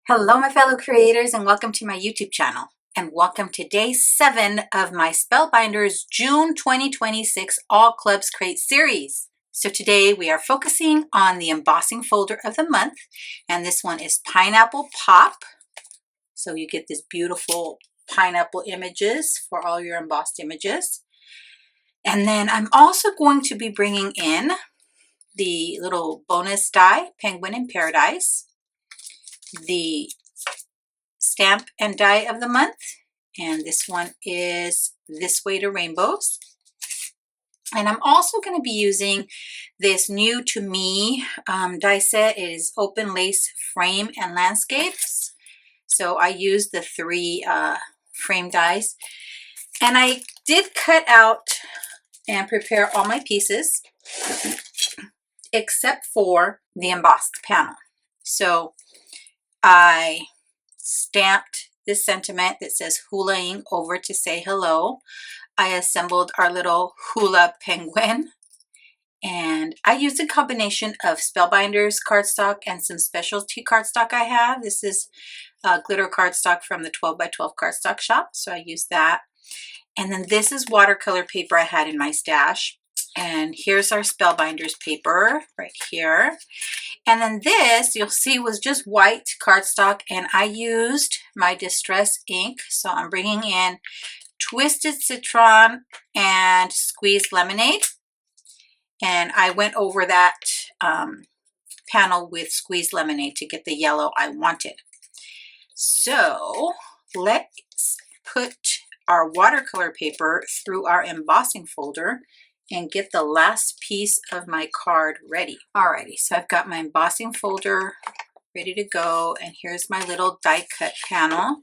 Hello my fellow creators and welcome to my YouTube channel and welcome to day 7 of my Spellbinders June 2026 All Clubs Crate series. So today we are focusing on the embossing folder of the month, and this one is Pineapple Pop. So you get this beautiful pineapple images for all your embossed images. And then I'm also going to be bringing in the little bonus die, Penguin in Paradise, the stamp and die of the month, and this one is This Way to Rainbows. And I'm also going to be using this new to me die set. It is Open Lace Frame and Landscapes. So I used the 3 frame dies, and I did cut out and prepare all my pieces except for the embossed panel. So I stamped this sentiment that says hulaing over to say hello. I assembled our little hula penguin, and I used a combination of Spellbinders cardstock and some specialty cardstock I have. This is glitter cardstock from the 12x12 Cardstock Shop, so I used that. And then this is watercolor paper I had in my stash. And here's our Spellbinders paper right here. And then this, you'll see, was just white cardstock, and I used my Distress ink. So I'm bringing in Twisted Citron and Squeezed Lemonade. And I went over that panel with Squeezed Lemonade to get the yellow I wanted. So let's put our watercolor paper through our embossing folder and get the last piece of my card ready. Alrighty, so I've got my embossing folder ready to go, and here's my little die cut panel,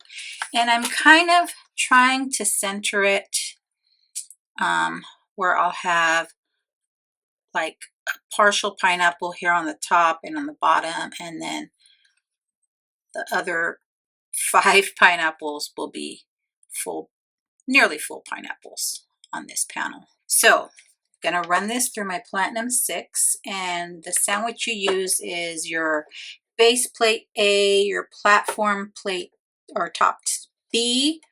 and I'm kind of trying to center it where I'll have like a partial pineapple here on the top and on the bottom, and then the other 5 pineapples will be full, nearly full pineapples on this panel. So gonna run this through my Platinum 6, and the sandwich you use is your base plate A, your platform plate or top B,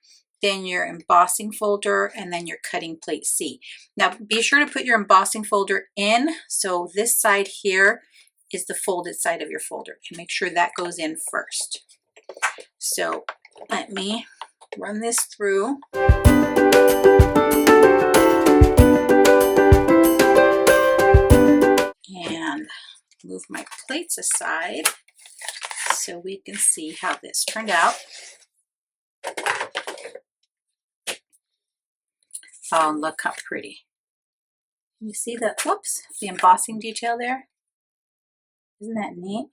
then your embossing folder, and then your cutting plate C. Now be sure to put your embossing folder in, so this side here is the folded side of your folder, and make sure that goes in first. So let me run this through. And move my plates aside so we can see how this turned out. Oh, look how pretty. You see the, whoops, the embossing detail there? Isn't that neat?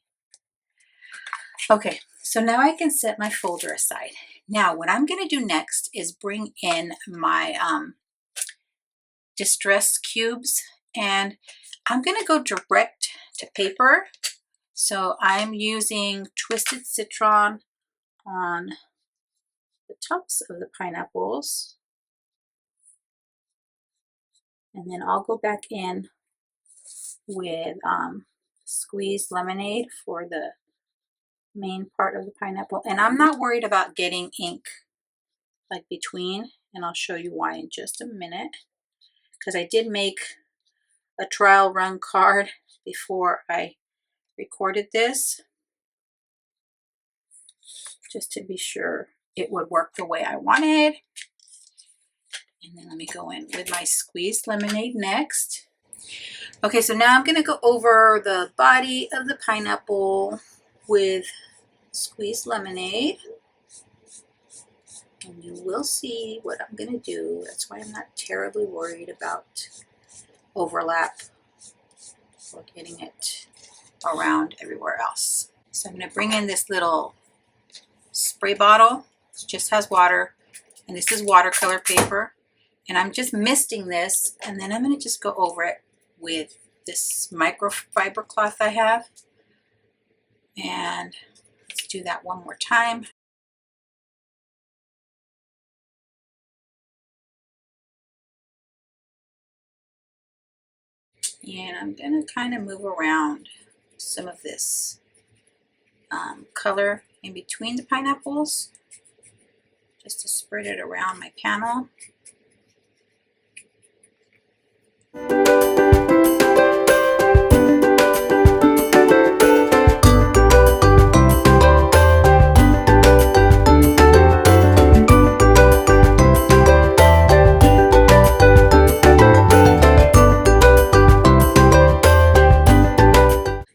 Okay, so now I can set my folder aside. Now what I'm going to do next is bring in my distress cubes, and I'm going to go direct to paper. So I'm using Twisted Citron on the tops of the pineapples, and then I'll go back in with Squeezed Lemonade for the main part of the pineapple. And I'm not worried about getting ink like between, and I'll show you why in just a minute, because I did make a trial run card before I recorded this, just to be sure it would work the way I wanted. And then let me go in with my Squeezed Lemonade next. Okay, so now I'm going to go over the body of the pineapple with Squeezed Lemonade. And you will see what I'm going to do. That's why I'm not terribly worried about overlap or getting it around everywhere else. So I'm going to bring in this little spray bottle. It just has water, and this is watercolor paper. And I'm just misting this, and then I'm going to just go over it with this microfiber cloth I have. And let's do that one more time. And I'm going to kind of move around some of this color in between the pineapples, just to spread it around my panel.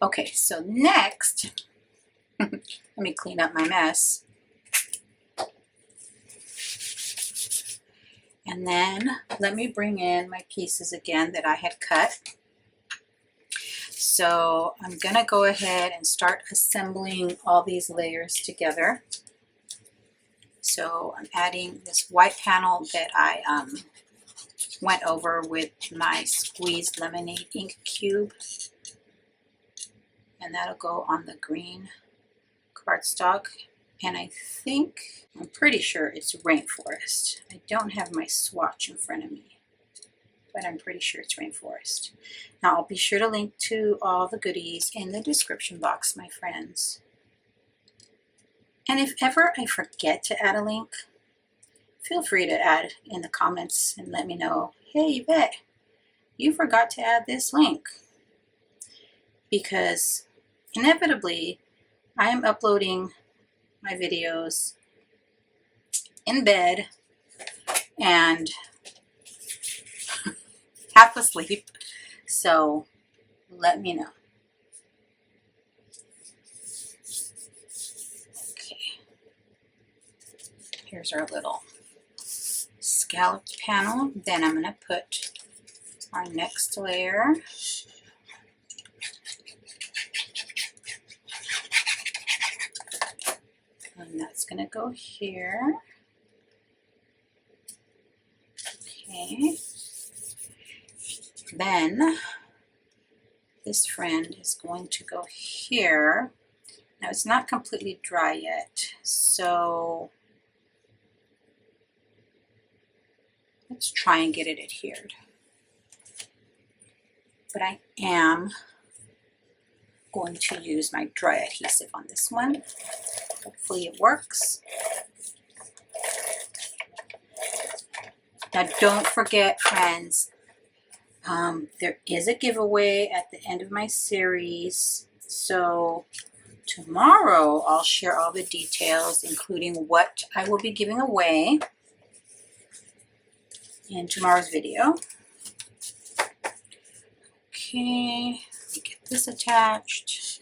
Okay, so next, let me clean up my mess. And then let me bring in my pieces again that I had cut. So I'm going to go ahead and start assembling all these layers together. So I'm adding this white panel that I went over with my squeezed lemonade ink cube. And that'll go on the green cardstock. And I'm pretty sure it's rainforest. I don't have my swatch in front of me, but I'm pretty sure it's rainforest. Now I'll be sure to link to all the goodies in the description box, my friends. And if ever I forget to add a link, feel free to add in the comments and let me know, hey Yvette, you forgot to add this link. Because inevitably, I am uploading my videos in bed and half asleep, so let me know. Okay, here's our little scalloped panel. Then I'm going to put our next layer. And that's going to go here. Okay. Then this friend is going to go here. Now it's not completely dry yet, so let's try and get it adhered. But I am going to use my dry adhesive on this one. Hopefully it works. Now don't forget, friends, there is a giveaway at the end of my series. So tomorrow I'll share all the details, including what I will be giving away in tomorrow's video. Okay, let me get this attached.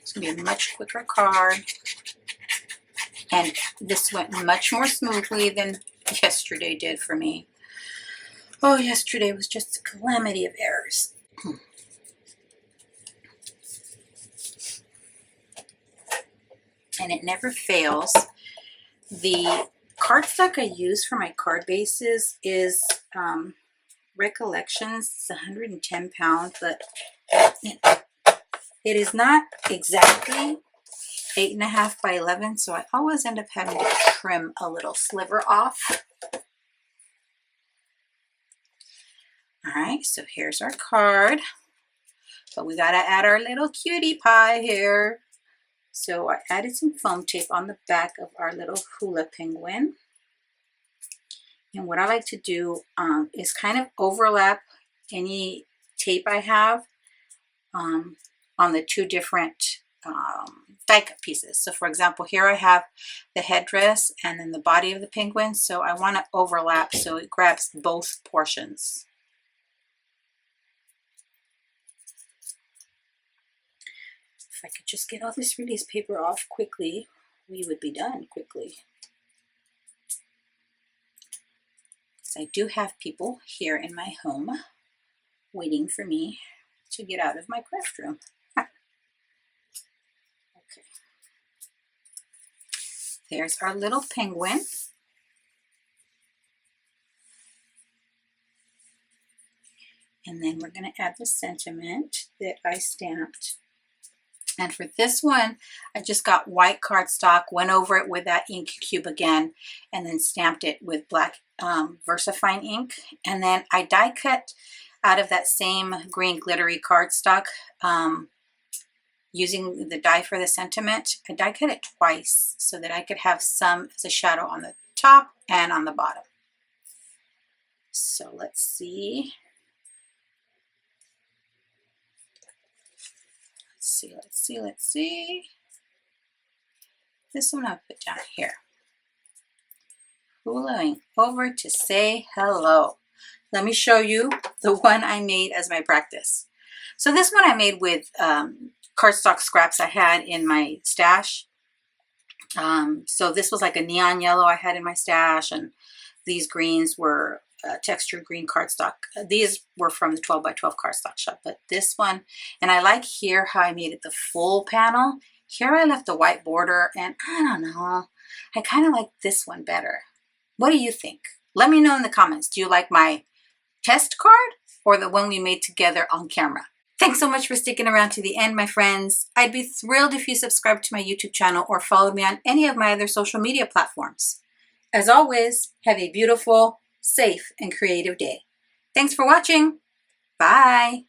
It's going to be a much quicker card. And this went much more smoothly than yesterday did for me. Oh, yesterday was just a calamity of errors. And it never fails. The cardstock I use for my card bases is Recollections. It's 110 pounds, but it is not exactly 8.5 by 11, so I always end up having to trim a little sliver off. Alright, so here's our card, but we gotta add our little cutie pie here. So I added some foam tape on the back of our little hula penguin. And what I like to do is kind of overlap any tape I have on the two different die cut pieces. So for example, here I have the headdress and then the body of the penguin. So I want to overlap so it grabs both portions. If I could just get all this release paper off quickly, we would be done quickly. So I do have people here in my home waiting for me to get out of my craft room. Okay. There's our little penguin. And then we're going to add the sentiment that I stamped. And for this one, I just got white cardstock, went over it with that ink cube again, and then stamped it with black VersaFine ink. And then I die cut out of that same green glittery cardstock using the die for the sentiment, I die cut it twice so that I could have some as a shadow on the top and on the bottom. So let's see. Let's see. This one I'll put down here. Hulaing over to say hello. Let me show you the one I made as my practice. So this one I made with cardstock scraps I had in my stash. So this was like a neon yellow I had in my stash, and these greens were textured green cardstock. These were from the 12 by 12 Cardstock Shop, but this one, and I like here how I made it the full panel. Here I left the white border, and I don't know, I kind of like this one better. What do you think? Let me know in the comments. Do you like my test card or the one we made together on camera? Thanks so much for sticking around to the end, my friends. I'd be thrilled if you subscribed to my YouTube channel or followed me on any of my other social media platforms. As always, have a beautiful, safe, and creative day. Thanks for watching. Bye.